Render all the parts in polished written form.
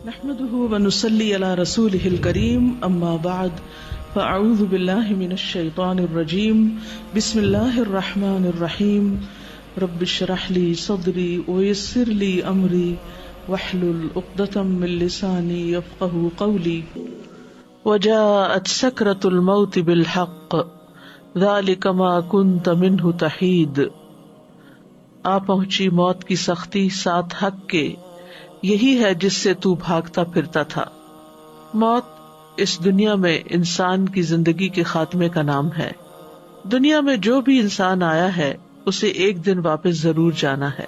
نحمده ونصلي على رسوله الكريم اما بعد فاعوذ بالله من الشيطان الرجيم بسم الله الرحمن الرحيم رب اشرح لي صدري ويسر لي امري واحلل عقدة من لساني يفقهوا قولي وجاءت سكرة الموت بالحق ذلك ما كنت منه تحيد. آ پہنچی موت کی سختی ساتھ حق کے، یہی ہے جس سے تو بھاگتا پھرتا تھا. موت اس دنیا میں انسان کی زندگی کے خاتمے کا نام ہے. دنیا میں جو بھی انسان آیا ہے اسے ایک دن واپس ضرور جانا ہے.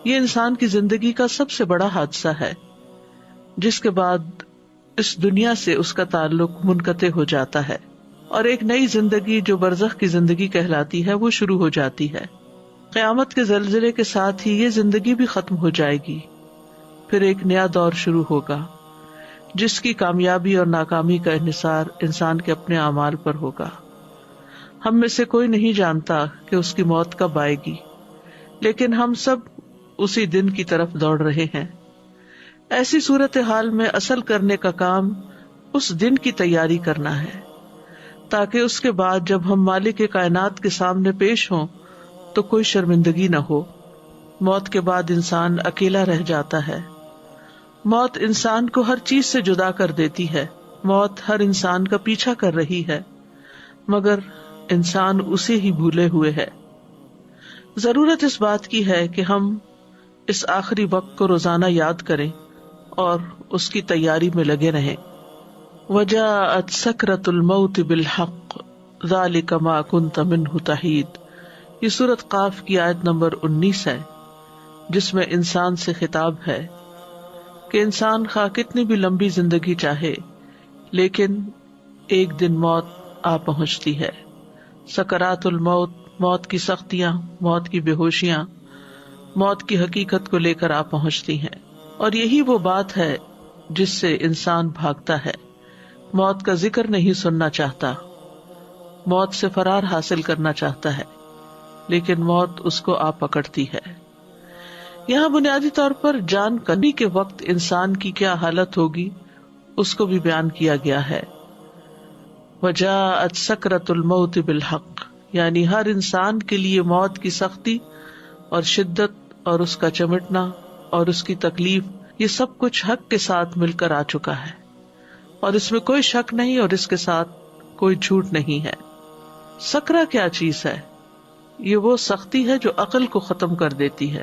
یہ انسان کی زندگی کا سب سے بڑا حادثہ ہے، جس کے بعد اس دنیا سے اس کا تعلق منقطع ہو جاتا ہے اور ایک نئی زندگی جو برزخ کی زندگی کہلاتی ہے وہ شروع ہو جاتی ہے. قیامت کے زلزلے کے ساتھ ہی یہ زندگی بھی ختم ہو جائے گی. پھر ایک نیا دور شروع ہوگا جس کی کامیابی اور ناکامی کا انحصار انسان کے اپنے اعمال پر ہوگا. ہم میں سے کوئی نہیں جانتا کہ اس کی موت کب آئے گی، لیکن ہم سب اسی دن کی طرف دوڑ رہے ہیں. ایسی صورتحال میں اصل کرنے کا کام اس دن کی تیاری کرنا ہے، تاکہ اس کے بعد جب ہم مالک کائنات کے سامنے پیش ہوں تو کوئی شرمندگی نہ ہو. موت کے بعد انسان اکیلا رہ جاتا ہے. موت انسان کو ہر چیز سے جدا کر دیتی ہے. موت ہر انسان کا پیچھا کر رہی ہے، مگر انسان اسے ہی بھولے ہوئے ہے. ضرورت اس بات کی ہے کہ ہم اس آخری وقت کو روزانہ یاد کریں اور اس کی تیاری میں لگے رہیں. وجاءت سکرۃ الموت بالحق ذلک ما کنت منہ تحید. یہ سورۃ قاف کی آیت نمبر 19 ہے، جس میں انسان سے خطاب ہے کہ انسان خواہ کتنی بھی لمبی زندگی چاہے، لیکن ایک دن موت آ پہنچتی ہے. سکرات الموت، موت کی سختیاں، موت کی بے ہوشیاں موت کی حقیقت کو لے کر آ پہنچتی ہیں، اور یہی وہ بات ہے جس سے انسان بھاگتا ہے. موت کا ذکر نہیں سننا چاہتا، موت سے فرار حاصل کرنا چاہتا ہے، لیکن موت اس کو آ پکڑتی ہے. یہاں بنیادی طور پر جان کنی کے وقت انسان کی کیا حالت ہوگی اس کو بھی بیان کیا گیا ہے. وجاءت سکرۃ الموت بالحق، یعنی ہر انسان کے لیے موت کی سختی اور شدت اور اس کا چمٹنا اور اس کی تکلیف، یہ سب کچھ حق کے ساتھ مل کر آ چکا ہے، اور اس میں کوئی شک نہیں اور اس کے ساتھ کوئی جھوٹ نہیں ہے. سکرہ کیا چیز ہے؟ یہ وہ سختی ہے جو عقل کو ختم کر دیتی ہے.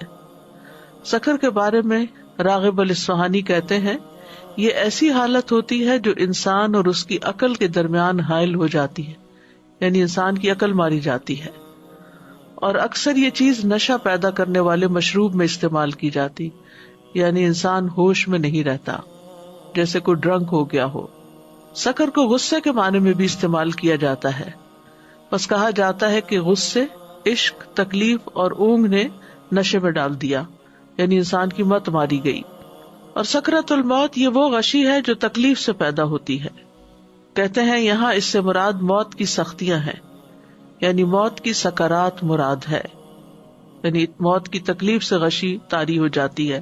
سکر کے بارے میں راغب الاصفہانی کہتے ہیں، یہ ایسی حالت ہوتی ہے جو انسان اور اس کی عقل کے درمیان حائل ہو جاتی ہے، یعنی انسان کی عقل ماری جاتی ہے. اور اکثر یہ چیز نشہ پیدا کرنے والے مشروب میں استعمال کی جاتی، یعنی انسان ہوش میں نہیں رہتا، جیسے کوئی ڈرنک ہو گیا ہو. سکر کو غصے کے معنی میں بھی استعمال کیا جاتا ہے. بس کہا جاتا ہے کہ غصے، عشق، تکلیف اور اونگ نے نشے میں ڈال دیا، یعنی انسان کی مت ماری گئی. اور سکرۃ الموت یہ وہ غشی ہے جو تکلیف سے پیدا ہوتی ہے. کہتے ہیں یہاں اس سے مراد موت کی سختیاں ہیں، یعنی موت کی سکرات مراد ہے، یعنی موت کی تکلیف سے غشی طاری ہو جاتی ہے،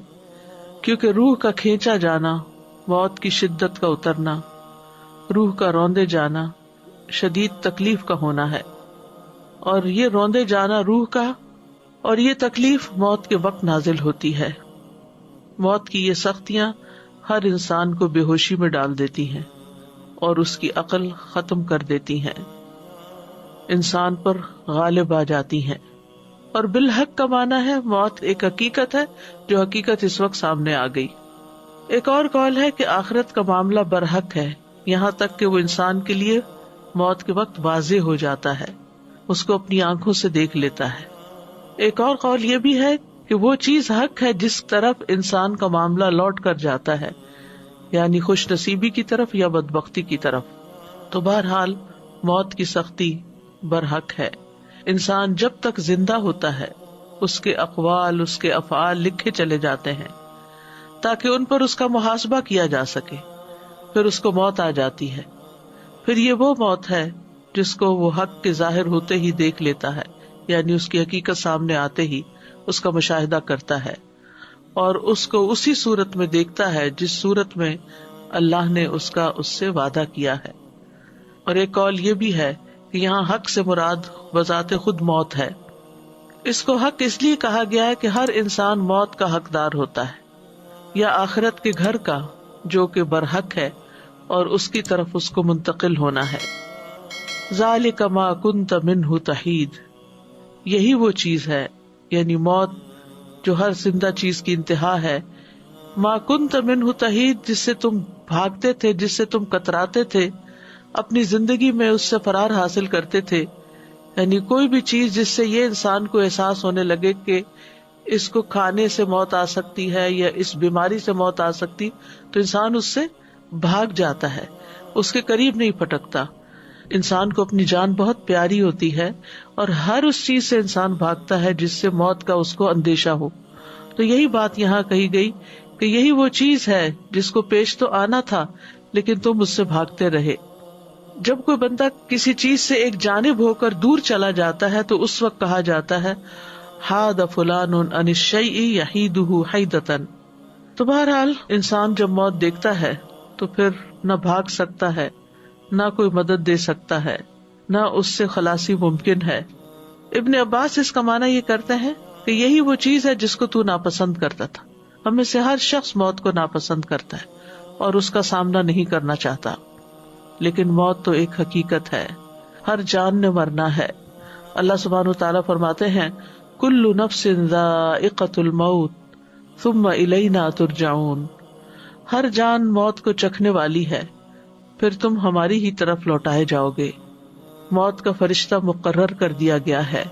کیونکہ روح کا کھینچا جانا، موت کی شدت کا اترنا، روح کا روندے جانا شدید تکلیف کا ہونا ہے. اور یہ روندے جانا روح کا اور یہ تکلیف موت کے وقت نازل ہوتی ہے. موت کی یہ سختیاں ہر انسان کو بے ہوشی میں ڈال دیتی ہیں اور اس کی عقل ختم کر دیتی ہیں، انسان پر غالب آ جاتی ہیں. اور بالحق کا معنی ہے موت ایک حقیقت ہے جو حقیقت اس وقت سامنے آ گئی. ایک اور قول ہے کہ آخرت کا معاملہ برحق ہے، یہاں تک کہ وہ انسان کے لیے موت کے وقت واضح ہو جاتا ہے، اس کو اپنی آنکھوں سے دیکھ لیتا ہے. ایک اور قول یہ بھی ہے کہ وہ چیز حق ہے جس طرف انسان کا معاملہ لوٹ کر جاتا ہے، یعنی خوش نصیبی کی طرف یا بدبختی کی طرف. تو بہرحال موت کی سختی برحق ہے. انسان جب تک زندہ ہوتا ہے اس کے اقوال، اس کے افعال لکھے چلے جاتے ہیں تاکہ ان پر اس کا محاسبہ کیا جا سکے. پھر اس کو موت آ جاتی ہے. پھر یہ وہ موت ہے جس کو وہ حق کے ظاہر ہوتے ہی دیکھ لیتا ہے، یعنی اس کی حقیقت سامنے آتے ہی اس کا مشاہدہ کرتا ہے. اور اس کو اسی صورت میں دیکھتا ہے جس صورت میں اللہ نے اس سے وعدہ کیا ہے. اور ایک قول یہ بھی ہے کہ یہاں حق سے مراد بذات خود موت ہے. اس کو حق اس لیے کہا گیا ہے کہ ہر انسان موت کا حقدار ہوتا ہے، یا آخرت کے گھر کا جو کہ برحق ہے اور اس کی طرف اس کو منتقل ہونا ہے. ذالک ما کنت منہ تحید، یہی وہ چیز ہے، یعنی موت جو ہر زندہ چیز کی انتہا ہے. ما کنت منہ تحید، جس سے تم بھاگتے تھے، جس سے تم کتراتے تھے، اپنی زندگی میں اس سے فرار حاصل کرتے تھے. یعنی کوئی بھی چیز جس سے یہ انسان کو احساس ہونے لگے کہ اس کو کھانے سے موت آ سکتی ہے یا اس بیماری سے موت آ سکتی، تو انسان اس سے بھاگ جاتا ہے، اس کے قریب نہیں پھٹکتا. انسان کو اپنی جان بہت پیاری ہوتی ہے اور ہر اس چیز سے انسان بھاگتا ہے جس سے موت کا اس کو اندیشہ ہو. تو یہی بات یہاں کہی گئی کہ یہی وہ چیز ہے جس کو پیش تو آنا تھا لیکن تم اس سے بھاگتے رہے. جب کوئی بندہ کسی چیز سے ایک جانب ہو کر دور چلا جاتا ہے تو اس وقت کہا جاتا ہے حاد فلان عن الشیء یحیدہ حیدۃ. تو بہرحال انسان جب موت دیکھتا ہے تو پھر نہ بھاگ سکتا ہے، نہ کوئی مدد دے سکتا ہے، نہ اس سے خلاصی ممکن ہے. ابن عباس اس کا معنی یہ کرتے ہیں کہ یہی وہ چیز ہے جس کو تو ناپسند کرتا تھا. ہم میں سے ہر شخص موت کو ناپسند کرتا ہے اور اس کا سامنا نہیں کرنا چاہتا، لیکن موت تو ایک حقیقت ہے، ہر جان نے مرنا ہے. اللہ سبحانہ وتعالیٰ فرماتے ہیں کل نفس ذائقۃ الموت ثم الینا ترجعون، ہر جان موت کو چکھنے والی ہے، پھر تم ہماری ہی طرف لوٹائے جاؤ گے. موت کا فرشتہ مقرر کر دیا گیا ہے.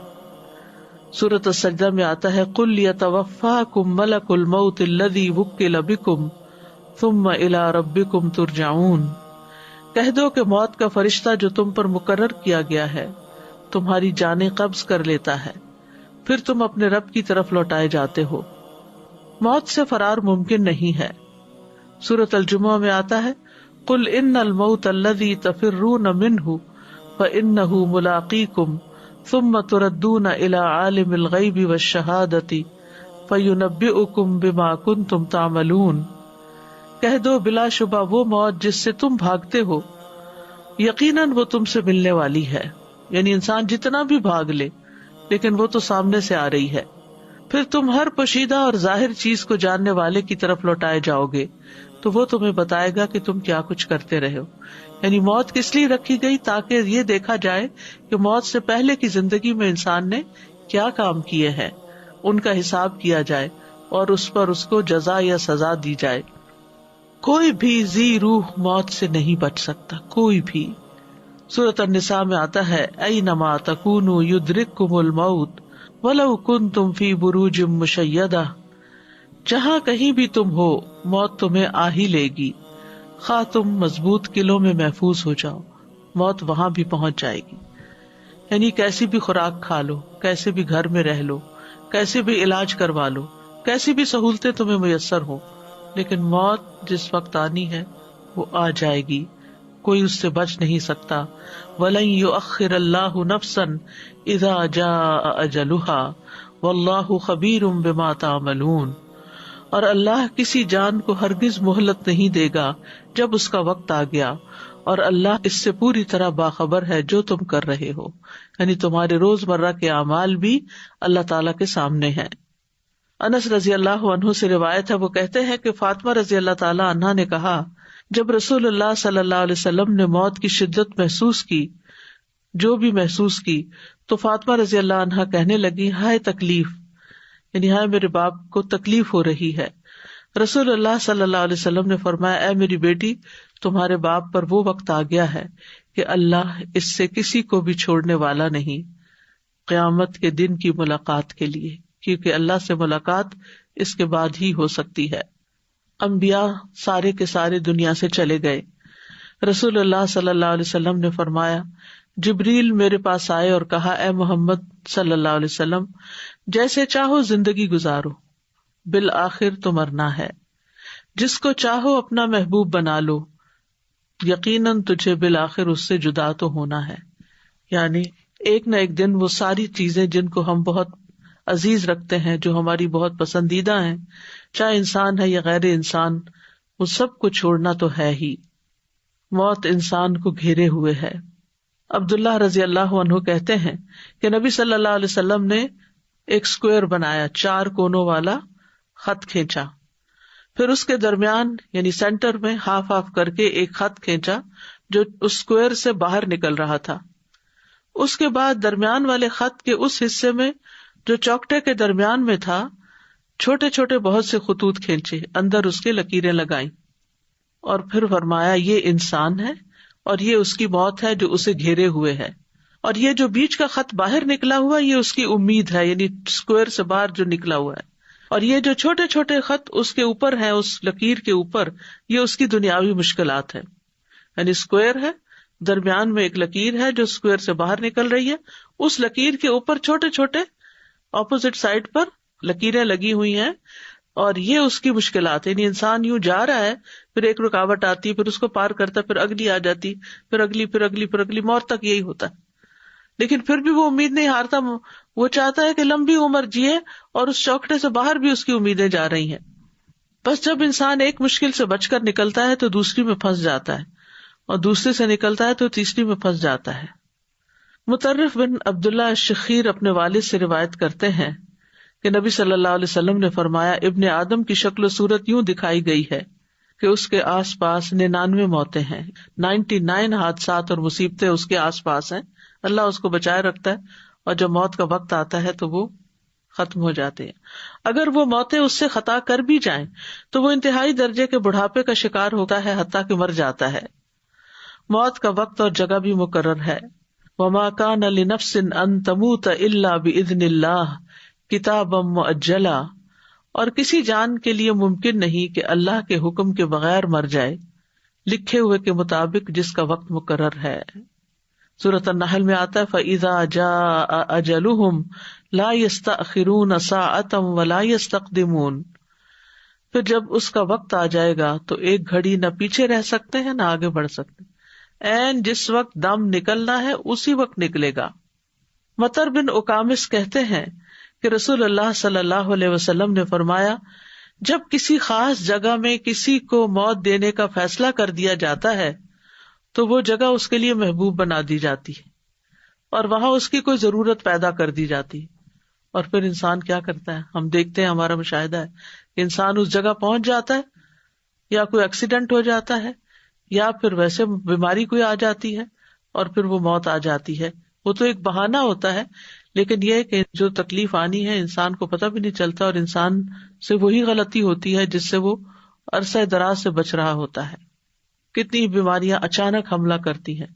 سورۃ السجدہ میں آتا ہے قل یتوفاکم ملک الموت الذی وکل بکم ثم الی ربکم ترجعون. کہہ دو کہ موت کا فرشتہ جو تم پر مقرر کیا گیا ہے تمہاری جانیں قبض کر لیتا ہے، پھر تم اپنے رب کی طرف لوٹائے جاتے ہو. موت سے فرار ممکن نہیں ہے. سورۃ الجمعہ میں آتا ہے قل ان الموت الذی تفرون منہ فانہ ملاقیکم ثم تردون الی عالم الغیب والشہادۃ فینبئکم بما کنتم تعملون. کہہ دو بلا شبہ وہ موت جس سے تم بھاگتے ہو یقیناً وہ تم سے ملنے والی ہے. یعنی انسان جتنا بھی بھاگ لے لیکن وہ تو سامنے سے آ رہی ہے. پھر تم ہر پوشیدہ اور ظاہر چیز کو جاننے والے کی طرف لوٹائے جاؤ گے تو وہ تمہیں بتائے گا کہ تم کیا کچھ کرتے رہے ہو. یعنی موت کس لیے رکھی گئی؟ تاکہ یہ دیکھا جائے کہ موت سے پہلے کی زندگی میں انسان نے کیا کام کیے ہیں، ان کا حساب کیا جائے اور اس پر اس کو جزا یا سزا دی جائے. کوئی بھی ذی روح موت سے نہیں بچ سکتا، کوئی بھی. سورۃ النساء میں آتا ہے اینما تکونوا یدرککم الموت ولو کنتم فی بروج مشیدہ. جہاں کہیں بھی تم ہو موت تمہیں آ ہی لے گی، خواہ تم مضبوط قلعوں میں محفوظ ہو جاؤ، موت وہاں بھی پہنچ جائے گی. یعنی کیسی بھی خوراک کھا لو، کیسے بھی گھر میں رہ لو، کیسے بھی علاج کروا لو، کیسی بھی سہولتیں تمہیں میسر ہوں، لیکن موت جس وقت آنی ہے وہ آ جائے گی، کوئی اس سے بچ نہیں سکتا. وَلَن يُؤَخِّرَ اللَّهُ نَفْسًا إِذَا جَاءَ أَجَلُهَا وَاللَّهُ خَبِيرٌ بِمَا تَعْمَلُونَ. اور اللہ کسی جان کو ہرگز مہلت نہیں دے گا جب اس کا وقت آ گیا، اور اللہ اس سے پوری طرح باخبر ہے جو تم کر رہے ہو. یعنی تمہارے روزمرہ کے اعمال بھی اللہ تعالیٰ کے سامنے ہیں. انس رضی اللہ عنہ سے روایت ہے، وہ کہتے ہیں کہ فاطمہ رضی اللہ تعالی عنہا نے کہا جب رسول اللہ صلی اللہ علیہ وسلم نے موت کی شدت محسوس کی، جو بھی محسوس کی، تو فاطمہ رضی اللہ عنہا کہنے لگی ہائے تکلیف، یعنی ہائے میرے باپ کو تکلیف ہو رہی ہے. رسول اللہ صلی اللہ علیہ وسلم نے فرمایا اے میری بیٹی، تمہارے باپ پر وہ وقت آ گیا ہے کہ اللہ اس سے کسی کو بھی چھوڑنے والا نہیں قیامت کے دن کی ملاقات کے لیے، کیونکہ اللہ سے ملاقات اس کے بعد ہی ہو سکتی ہے. انبیاء سارے کے سارے دنیا سے چلے گئے. رسول اللہ صلی اللہ علیہ وسلم نے فرمایا جبریل میرے پاس آئے اور کہا اے محمد صلی اللہ علیہ وسلم جیسے چاہو زندگی گزارو، بالآخر تو مرنا ہے. جس کو چاہو اپنا محبوب بنا لو، یقیناً تجھے بالآخر اس سے جدا تو ہونا ہے. یعنی ایک نہ ایک دن وہ ساری چیزیں جن کو ہم بہت عزیز رکھتے ہیں، جو ہماری بہت پسندیدہ ہیں، چاہے انسان ہے یا غیر انسان، وہ سب کو چھوڑنا تو ہے ہی۔ موت انسان کو گھیرے ہوئے ہے۔ عبداللہ رضی اللہ عنہ کہتے ہیں کہ نبی صلی اللہ علیہ وسلم نے ایک اسکوئر بنایا، 4 کونوں والا خط کھینچا، پھر اس کے درمیان یعنی سینٹر میں ہاف کر کے ایک خط کھینچا جو اس اسکوئر سے باہر نکل رہا تھا۔ اس کے بعد درمیان والے خط کے اس حصے میں جو چوکٹے کے درمیان میں تھا چھوٹے چھوٹے بہت سے خطوط کھینچے، اندر اس کے لکیریں لگائیں، اور پھر فرمایا یہ انسان ہے اور یہ اس کی موت ہے جو اسے گھیرے ہوئے ہے، اور یہ جو بیچ کا خط باہر نکلا ہوا یہ اس کی امید ہے، یعنی اسکوئر سے باہر جو نکلا ہوا ہے، اور یہ جو چھوٹے چھوٹے خط اس کے اوپر ہیں، اس لکیر کے اوپر، یہ اس کی دنیاوی مشکلات ہے۔ یعنی اسکوئر ہے، درمیان میں ایک لکیر ہے جو اسکوئر سے باہر نکل رہی ہے، اس لکیر کے اوپر چھوٹے چھوٹے اپوزٹ سائڈ پر لکیریں لگی ہوئی ہیں، اور یہ اس کی مشکلات، یعنی انسان یوں جا رہا ہے، پھر ایک رکاوٹ آتی ہے، پھر اس کو پار کرتا، پھر اگلی آ جاتی، پھر اگلی، پھر اگلی، پھر اگلی، موت تک یہی ہوتا ہے، لیکن پھر بھی وہ امید نہیں ہارتا، وہ چاہتا ہے کہ لمبی عمر جیے، اور اس چوکٹے سے باہر بھی اس کی امیدیں جا رہی ہیں۔ بس جب انسان ایک مشکل سے بچ کر نکلتا ہے تو دوسری میں پھنس جاتا ہے، اور دوسرے سے نکلتا ہے تو تیسری میں پھنس جاتا ہے۔ مطرف بن عبداللہ الشخیر اپنے والد سے روایت کرتے ہیں کہ نبی صلی اللہ علیہ وسلم نے فرمایا، ابن آدم کی شکل و صورت یوں دکھائی گئی ہے کہ اس کے آس پاس 99 موتیں ہیں، 99 حادثات اور مصیبتیں اس کے آس پاس ہیں، اللہ اس کو بچائے رکھتا ہے، اور جب موت کا وقت آتا ہے تو وہ ختم ہو جاتے ہیں۔ اگر وہ موتیں اس سے خطا کر بھی جائیں تو وہ انتہائی درجے کے بڑھاپے کا شکار ہوتا ہے، حتیٰ کہ مر جاتا ہے۔ موت کا وقت اور جگہ بھی مقرر ہے۔ وما كان لنفس ان تموت الا باذن اللہ کتابا مؤجلا، اور کسی جان کے لیے ممکن نہیں کہ اللہ کے حکم کے بغیر مر جائے، لکھے ہوئے کے مطابق جس کا وقت مقرر ہے۔ سورۃ النحل میں آتا ہے فَإِذَا جَاءَ أَجَلُهُمْ لَا يَسْتَأْخِرُونَ سَاعَةً وَلَا يَسْتَقْدِمُونَ، پھر جب اس کا وقت آ جائے گا تو ایک گھڑی نہ پیچھے رہ سکتے ہیں نہ آگے بڑھ سکتے، این جس وقت دم نکلنا ہے اسی وقت نکلے گا۔ مطر بن اکامس کہتے ہیں کہ رسول اللہ صلی اللہ علیہ وسلم نے فرمایا، جب کسی خاص جگہ میں کسی کو موت دینے کا فیصلہ کر دیا جاتا ہے تو وہ جگہ اس کے لیے محبوب بنا دی جاتی ہے، اور وہاں اس کی کوئی ضرورت پیدا کر دی جاتی ہے، اور پھر انسان کیا کرتا ہے، ہم دیکھتے ہیں، ہمارا مشاہدہ ہے کہ انسان اس جگہ پہنچ جاتا ہے، یا کوئی ایکسیڈنٹ ہو جاتا ہے، یا پھر ویسے بیماری کوئی آ جاتی ہے اور پھر وہ موت آ جاتی ہے۔ وہ تو ایک بہانہ ہوتا ہے، لیکن یہ کہ جو تکلیف آنی ہے انسان کو پتہ بھی نہیں چلتا، اور انسان سے وہی غلطی ہوتی ہے جس سے وہ عرصہ دراز سے بچ رہا ہوتا ہے۔ کتنی بیماریاں اچانک حملہ کرتی ہیں،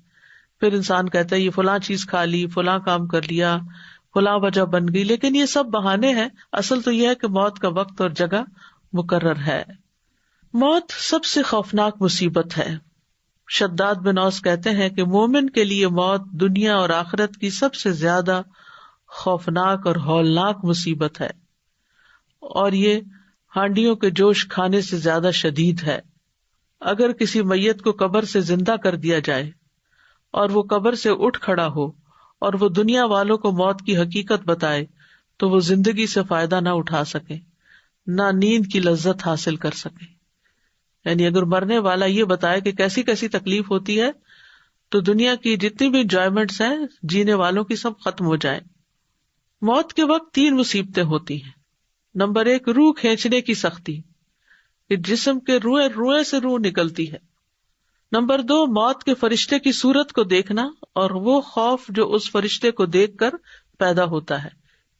پھر انسان کہتا ہے یہ فلاں چیز کھا لی، فلاں کام کر لیا، فلاں وجہ بن گئی، لیکن یہ سب بہانے ہیں، اصل تو یہ ہے کہ موت کا وقت اور جگہ مقرر ہے۔ موت سب سے خوفناک مصیبت ہے۔ شداد بن اوس کہتے ہیں کہ مومن کے لیے موت دنیا اور آخرت کی سب سے زیادہ خوفناک اور ہولناک مصیبت ہے، اور یہ ہانڈیوں کے جوش کھانے سے زیادہ شدید ہے۔ اگر کسی میت کو قبر سے زندہ کر دیا جائے اور وہ قبر سے اٹھ کھڑا ہو اور وہ دنیا والوں کو موت کی حقیقت بتائے تو وہ زندگی سے فائدہ نہ اٹھا سکے، نہ نیند کی لذت حاصل کر سکے۔ یعنی اگر مرنے والا یہ بتائے کہ کیسی کیسی تکلیف ہوتی ہے تو دنیا کی جتنی بھی انجوائمنٹس ہیں جینے والوں کی سب ختم ہو جائیں۔ موت کے وقت 3 مصیبتیں ہوتی ہیں۔ نمبر 1، روح کھینچنے کی سختی، کہ جسم کے روئے سے روح نکلتی ہے۔ نمبر 2، موت کے فرشتے کی صورت کو دیکھنا اور وہ خوف جو اس فرشتے کو دیکھ کر پیدا ہوتا ہے،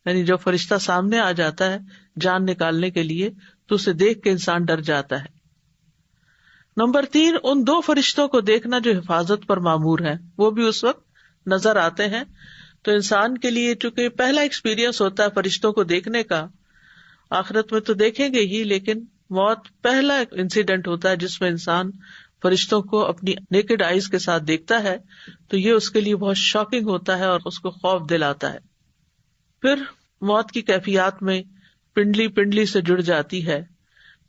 یعنی جب فرشتہ سامنے آ جاتا ہے جان نکالنے کے لیے تو اسے دیکھ کے انسان ڈر جاتا ہے۔ نمبر 3، ان 2 فرشتوں کو دیکھنا جو حفاظت پر مامور ہیں، وہ بھی اس وقت نظر آتے ہیں۔ تو انسان کے لیے چونکہ پہلا ایکسپیرینس ہوتا ہے فرشتوں کو دیکھنے کا، آخرت میں تو دیکھیں گے ہی، لیکن موت پہلا انسیڈنٹ ہوتا ہے جس میں انسان فرشتوں کو اپنی نیکڈ آئیز کے ساتھ دیکھتا ہے، تو یہ اس کے لیے بہت شاکنگ ہوتا ہے اور اس کو خوف دلاتا ہے۔ پھر موت کی کیفیات میں پنڈلی سے جڑ جاتی ہے۔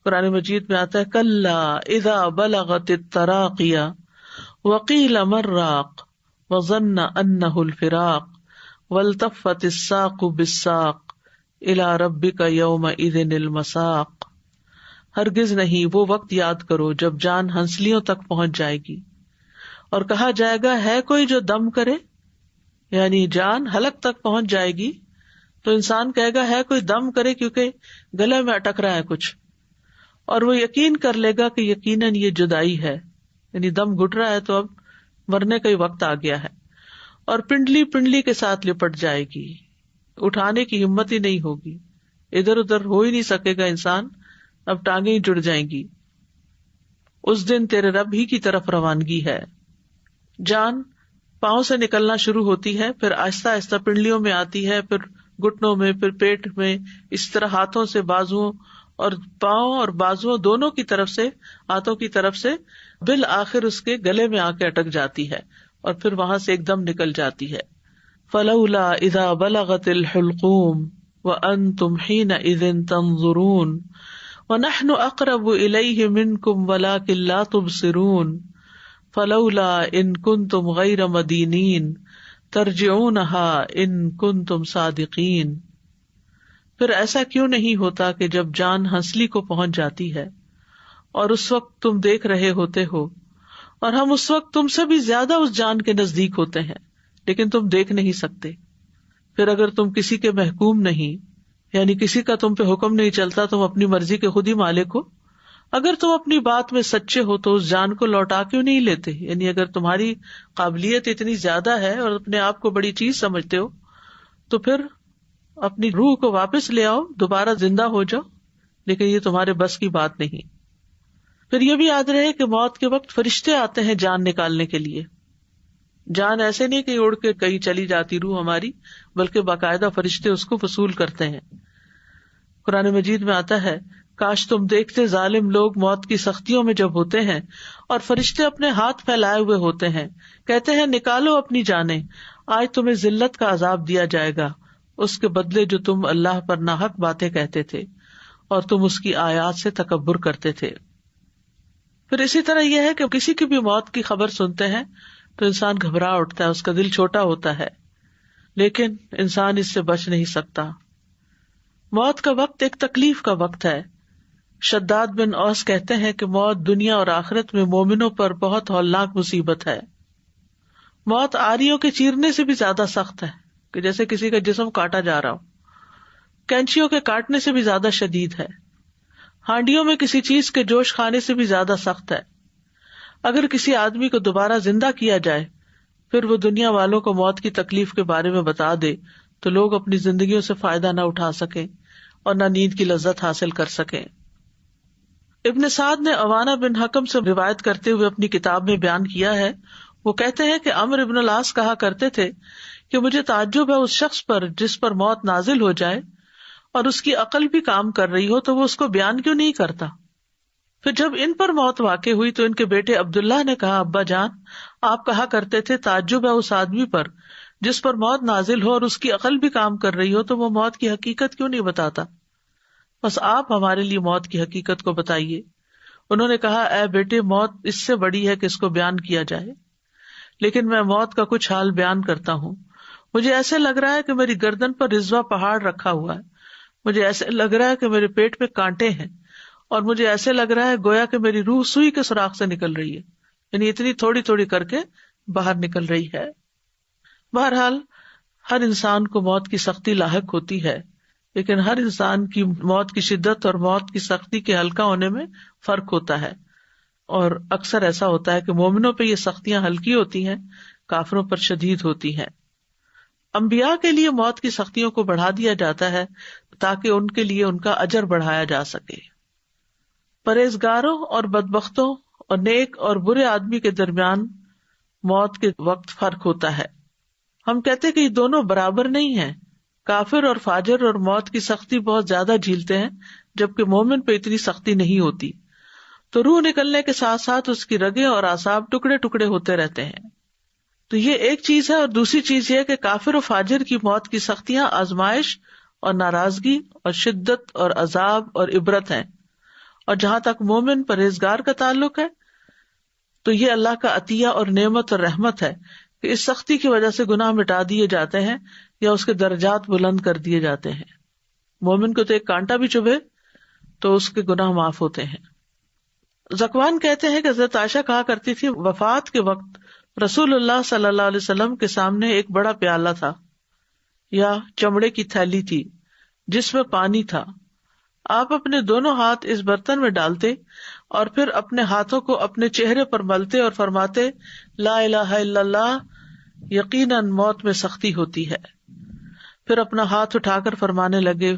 قرآن مجید میں آتا ہے کلا اذا بلغت التراقی وقیل من راق وظن انہ الفراق والتفت الساق بالساق الی ربک یومئذ المساق، ہرگز نہیں وہ وقت یاد کرو جب جان ہنسلیوں تک پہنچ جائے گی، اور کہا جائے گا ہے کوئی جو دم کرے، یعنی جان حلق تک پہنچ جائے گی تو انسان کہے گا ہے کوئی دم کرے، کیونکہ گلے میں اٹک رہا ہے کچھ، اور وہ یقین کر لے گا کہ یقیناً یہ جدائی ہے، یعنی دم گھٹ رہا ہے تو اب مرنے کا ہی وقت آ گیا ہے، اور پنڈلی پنڈلی کے ساتھ لپٹ جائے گی، اٹھانے کی ہمت ہی نہیں ہوگی، ادھر ادھر ہو ہی نہیں سکے گا انسان، اب ٹانگیں ہی جڑ جائیں گی۔ اس دن تیرے رب ہی کی طرف روانگی ہے۔ جان پاؤں سے نکلنا شروع ہوتی ہے، پھر آہستہ آہستہ پنڈلیوں میں آتی ہے، پھر گھٹنوں میں، پھر پیٹ میں، اس طرح ہاتھوں سے، بازوؤں اور پاؤں اور بازوؤں دونوں کی طرف سے، ہاتھوں کی طرف سے، بالآخر اس کے گلے میں آ کے اٹک جاتی ہے اور پھر وہاں سے ایک دم نکل جاتی ہے۔ فلولا اذا بلغت الحلقوم وانتم حینئذ تنظرون ونحن اقرب الیہ منکم ولکن لا تبصرون فلولا ان کنتم غیر مدینین ترجعونها ان کنتم صادقین۔ پھر ایسا کیوں نہیں ہوتا کہ جب جان ہنسلی کو پہنچ جاتی ہے اور اس وقت تم دیکھ رہے ہوتے ہو، اور ہم اس وقت تم سے بھی زیادہ اس جان کے نزدیک ہوتے ہیں لیکن تم دیکھ نہیں سکتے۔ پھر اگر تم کسی کے محکوم نہیں، یعنی کسی کا تم پہ حکم نہیں چلتا، تم اپنی مرضی کے خود ہی مالک ہو، اگر تم اپنی بات میں سچے ہو تو اس جان کو لوٹا کیوں نہیں لیتے؟ یعنی اگر تمہاری قابلیت اتنی زیادہ ہے اور اپنے آپ کو بڑی چیز سمجھتے ہو تو پھر اپنی روح کو واپس لے آؤ، دوبارہ زندہ ہو جاؤ، لیکن یہ تمہارے بس کی بات نہیں۔ پھر یہ بھی یاد رہے کہ موت کے وقت فرشتے آتے ہیں جان نکالنے کے لیے۔ جان ایسے نہیں کہ اڑ کے کہیں چلی جاتی روح ہماری، بلکہ باقاعدہ فرشتے اس کو وصول کرتے ہیں۔ قرآن مجید میں آتا ہے، کاش تم دیکھتے ظالم لوگ موت کی سختیوں میں جب ہوتے ہیں اور فرشتے اپنے ہاتھ پھیلائے ہوئے ہوتے ہیں، کہتے ہیں نکالو اپنی جانیں، آج تمہیں ذلت کا عذاب دیا جائے گا، اس کے بدلے جو تم اللہ پر ناحق باتیں کہتے تھے اور تم اس کی آیات سے تکبر کرتے تھے۔ پھر اسی طرح یہ ہے کہ کسی کی بھی موت کی خبر سنتے ہیں تو انسان گھبرا اٹھتا ہے، اس کا دل چھوٹا ہوتا ہے، لیکن انسان اس سے بچ نہیں سکتا۔ موت کا وقت ایک تکلیف کا وقت ہے۔ شداد بن اوس کہتے ہیں کہ موت دنیا اور آخرت میں مومنوں پر بہت ہولناک مصیبت ہے۔ موت آریوں کے چیرنے سے بھی زیادہ سخت ہے، کہ جیسے کسی کا جسم کاٹا جا رہا ہو، کینچیوں کے کاٹنے سے بھی زیادہ شدید ہے، ہانڈیوں میں کسی چیز کے جوش کھانے سے بھی زیادہ سخت ہے۔ اگر کسی آدمی کو دوبارہ زندہ کیا جائے پھر وہ دنیا والوں کو موت کی تکلیف کے بارے میں بتا دے تو لوگ اپنی زندگیوں سے فائدہ نہ اٹھا سکیں اور نہ نیند کی لذت حاصل کر سکیں۔ ابن سعد نے عوانہ بن حکم سے روایت کرتے ہوئے اپنی کتاب میں بیان کیا ہے، وہ کہتے ہیں کہ عمرو ابن العاص کہا کرتے تھے کہ مجھے تعجب ہے اس شخص پر جس پر موت نازل ہو جائے اور اس کی عقل بھی کام کر رہی ہو تو وہ اس کو بیان کیوں نہیں کرتا۔ پھر جب ان پر موت واقع ہوئی تو ان کے بیٹے عبداللہ نے کہا، ابا جان، آپ کہا کرتے تھے تعجب ہے اس آدمی پر جس پر موت نازل ہو اور اس کی عقل بھی کام کر رہی ہو تو وہ موت کی حقیقت کیوں نہیں بتاتا؟ بس آپ ہمارے لیے موت کی حقیقت کو بتائیے۔ انہوں نے کہا، اے بیٹے، موت اس سے بڑی ہے کہ اس کو بیان کیا جائے، لیکن میں موت کا کچھ حال بیان کرتا ہوں۔ مجھے ایسے لگ رہا ہے کہ میری گردن پر رضوہ پہاڑ رکھا ہوا ہے، مجھے ایسے لگ رہا ہے کہ میرے پیٹ میں کانٹے ہیں، اور مجھے ایسے لگ رہا ہے گویا کہ میری روح سوئی کے سوراخ سے نکل رہی ہے، یعنی اتنی تھوڑی تھوڑی کر کے باہر نکل رہی ہے۔ بہرحال ہر انسان کو موت کی سختی لاحق ہوتی ہے، لیکن ہر انسان کی موت کی شدت اور موت کی سختی کے ہلکا ہونے میں فرق ہوتا ہے، اور اکثر ایسا ہوتا ہے کہ مومنوں پہ یہ سختیاں ہلکی ہوتی ہیں، کافروں پر شدید ہوتی ہیں۔ انبیاء کے لیے موت کی سختیوں کو بڑھا دیا جاتا ہے تاکہ ان کے لیے ان کا اجر بڑھایا جا سکے۔ پرہیزگاروں اور بدبختوں اور نیک اور برے آدمی کے درمیان موت کے وقت فرق ہوتا ہے۔ ہم کہتے کہ یہ دونوں برابر نہیں ہیں، کافر اور فاجر اور موت کی سختی بہت زیادہ جھیلتے ہیں جبکہ مومن پہ اتنی سختی نہیں ہوتی، تو روح نکلنے کے ساتھ ساتھ اس کی رگیں اور اعصاب ٹکڑے ٹکڑے ہوتے رہتے ہیں۔ تو یہ ایک چیز ہے، اور دوسری چیز یہ ہے کہ کافر و فاجر کی موت کی سختیاں آزمائش اور ناراضگی اور شدت اور عذاب اور عبرت ہیں، اور جہاں تک مومن پرہیزگار کا تعلق ہے تو یہ اللہ کا عطیہ اور نعمت اور رحمت ہے کہ اس سختی کی وجہ سے گناہ مٹا دیے جاتے ہیں یا اس کے درجات بلند کر دیے جاتے ہیں۔ مومن کو تو ایک کانٹا بھی چبھے تو اس کے گناہ معاف ہوتے ہیں. ذکوان کہتے ہیں کہ حضرت عائشہ کہا کرتی تھی وفات کے وقت رسول اللہ صلی اللہ علیہ وسلم کے سامنے ایک بڑا پیالہ تھا یا چمڑے کی تھیلی تھی جس میں پانی تھا. آپ اپنے دونوں ہاتھ اس برتن میں ڈالتے اور پھر اپنے ہاتھوں کو اپنے چہرے پر ملتے اور فرماتے لا الہ الا اللہ، یقیناً موت میں سختی ہوتی ہے. پھر اپنا ہاتھ اٹھا کر فرمانے لگے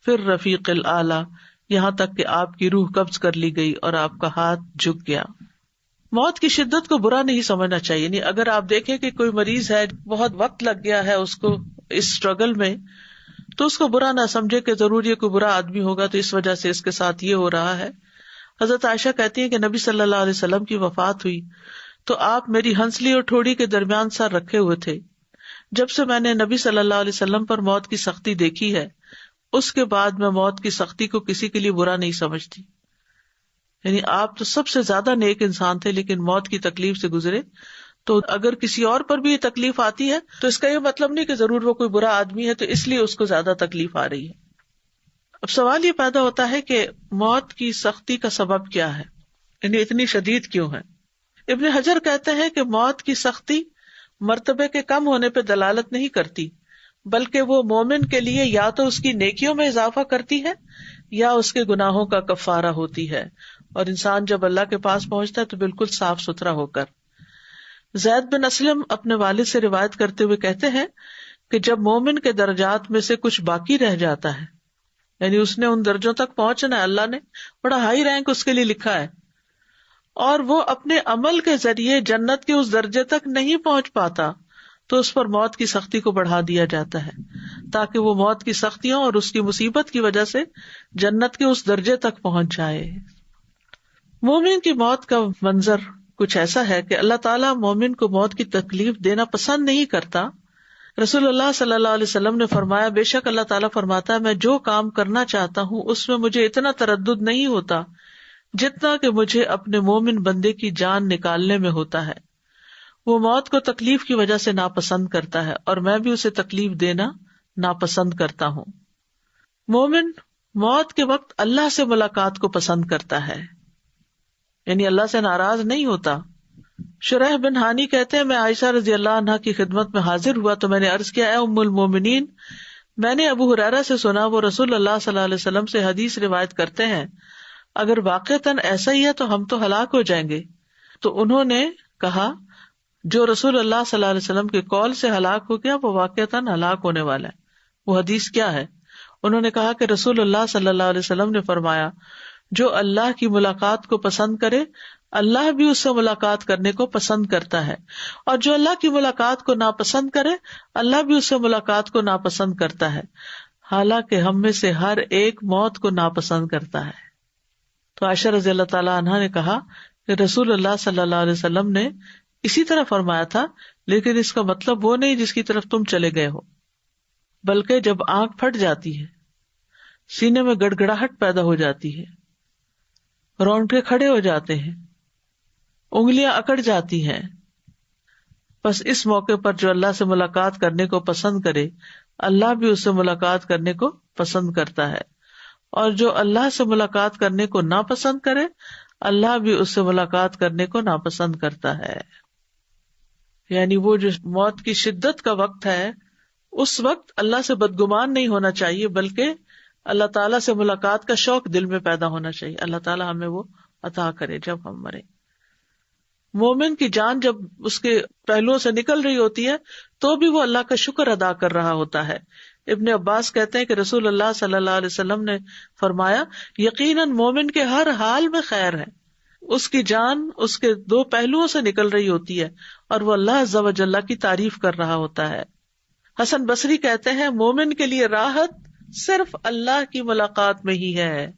پھر رفیق الاعلی، یہاں تک کہ آپ کی روح قبض کر لی گئی اور آپ کا ہاتھ جھک گیا. موت کی شدت کو برا نہیں سمجھنا چاہیے. نہیں، اگر آپ دیکھیں کہ کوئی مریض ہے، بہت وقت لگ گیا ہے اس کو اس اسٹرگل میں، تو اس کو برا نہ سمجھے کہ ضرور یہ کوئی برا آدمی ہوگا تو اس وجہ سے اس کے ساتھ یہ ہو رہا ہے. حضرت عائشہ کہتی ہیں کہ نبی صلی اللہ علیہ وسلم کی وفات ہوئی تو آپ میری ہنسلی اور ٹھوڑی کے درمیان سر رکھے ہوئے تھے. جب سے میں نے نبی صلی اللہ علیہ وسلم پر موت کی سختی دیکھی ہے اس کے بعد میں موت کی سختی کو کسی کے لیے برا نہیں سمجھتی. یعنی آپ تو سب سے زیادہ نیک انسان تھے لیکن موت کی تکلیف سے گزرے، تو اگر کسی اور پر بھی یہ تکلیف آتی ہے تو اس کا یہ مطلب نہیں کہ ضرور وہ کوئی برا آدمی ہے تو اس لیے اس کو زیادہ تکلیف آ رہی ہے. اب سوال یہ پیدا ہوتا ہے کہ موت کی سختی کا سبب کیا ہے، یعنی اتنی شدید کیوں ہے. ابن حجر کہتے ہیں کہ موت کی سختی مرتبے کے کم ہونے پہ دلالت نہیں کرتی، بلکہ وہ مومن کے لیے یا تو اس کی نیکیوں میں اضافہ کرتی ہے یا اس کے گناہوں کا کفارہ ہوتی ہے، اور انسان جب اللہ کے پاس پہنچتا ہے تو بالکل صاف ستھرا ہو کر. زید بن اسلم اپنے والد سے روایت کرتے ہوئے کہتے ہیں کہ جب مومن کے درجات میں سے کچھ باقی رہ جاتا ہے، یعنی اس نے ان درجوں تک پہنچنا ہے، اللہ نے بڑا ہائی رینک اس کے لیے لکھا ہے، اور وہ اپنے عمل کے ذریعے جنت کے اس درجے تک نہیں پہنچ پاتا تو اس پر موت کی سختی کو بڑھا دیا جاتا ہے تاکہ وہ موت کی سختیوں اور اس کی مصیبت کی وجہ سے جنت کے اس درجے تک پہنچ جائے. مومن کی موت کا منظر کچھ ایسا ہے کہ اللہ تعالیٰ مومن کو موت کی تکلیف دینا پسند نہیں کرتا. رسول اللہ صلی اللہ علیہ وسلم نے فرمایا بے شک اللہ تعالیٰ فرماتا ہے میں جو کام کرنا چاہتا ہوں اس میں مجھے اتنا تردد نہیں ہوتا جتنا کہ مجھے اپنے مومن بندے کی جان نکالنے میں ہوتا ہے. وہ موت کو تکلیف کی وجہ سے ناپسند کرتا ہے اور میں بھی اسے تکلیف دینا ناپسند کرتا ہوں. مومن موت کے وقت اللہ سے ملاقات کو پسند کرتا ہے، یعنی اللہ سے ناراض نہیں ہوتا. شریح بن ہانی کہتے ہیں میں عائشہ رضی اللہ عنہا کی خدمت میں حاضر ہوا تو میں نے عرض کیا اے ام المومنین، میں نے ابو ہریرہ سے سنا وہ رسول اللہ صلی اللہ علیہ وسلم سے حدیث روایت کرتے ہیں اگر واقعتاً ایسا ہی ہے تو ہم تو ہلاک ہو جائیں گے. تو انہوں نے کہا جو رسول اللہ صلی اللہ علیہ وسلم کے قول سے ہلاک ہو گیا وہ واقعتاً ہلاک ہونے والا ہے. وہ حدیث کیا ہے؟ انہوں نے کہا کہ رسول اللہ صلی اللہ علیہ وسلم نے فرمایا جو اللہ کی ملاقات کو پسند کرے اللہ بھی اس سے ملاقات کرنے کو پسند کرتا ہے، اور جو اللہ کی ملاقات کو ناپسند کرے اللہ بھی اس سے ملاقات کو ناپسند کرتا ہے، حالانکہ ہم میں سے ہر ایک موت کو ناپسند کرتا ہے. تو عائشہ رضی اللہ تعالیٰ عنہا نے کہا کہ رسول اللہ صلی اللہ علیہ وسلم نے اسی طرح فرمایا تھا، لیکن اس کا مطلب وہ نہیں جس کی طرف تم چلے گئے ہو، بلکہ جب آنکھ پھٹ جاتی ہے، سینے میں گڑگڑاہٹ پیدا ہو جاتی ہے، رونگٹے کھڑے ہو جاتے ہیں، انگلیاں اکڑ جاتی ہیں، بس اس موقع پر جو اللہ سے ملاقات کرنے کو پسند کرے اللہ بھی اس سے ملاقات کرنے کو پسند کرتا ہے، اور جو اللہ سے ملاقات کرنے کو ناپسند کرے اللہ بھی اس سے ملاقات کرنے کو ناپسند کرتا ہے. یعنی وہ جو موت کی شدت کا وقت ہے اس وقت اللہ سے بدگمان نہیں ہونا چاہیے بلکہ اللہ تعالیٰ سے ملاقات کا شوق دل میں پیدا ہونا چاہیے. اللہ تعالیٰ ہمیں وہ عطا کرے جب ہم مریں. مومن کی جان جب اس کے پہلوؤں سے نکل رہی ہوتی ہے تو بھی وہ اللہ کا شکر ادا کر رہا ہوتا ہے. ابن عباس کہتے ہیں کہ رسول اللہ صلی اللہ علیہ وسلم نے فرمایا یقیناً مومن کے ہر حال میں خیر ہے، اس کی جان اس کے دو پہلوؤں سے نکل رہی ہوتی ہے اور وہ اللہ عز و جل کی تعریف کر رہا ہوتا ہے. حسن بصری کہتے ہیں مومن کے لیے راحت صرف اللہ کی ملاقات میں ہی ہے.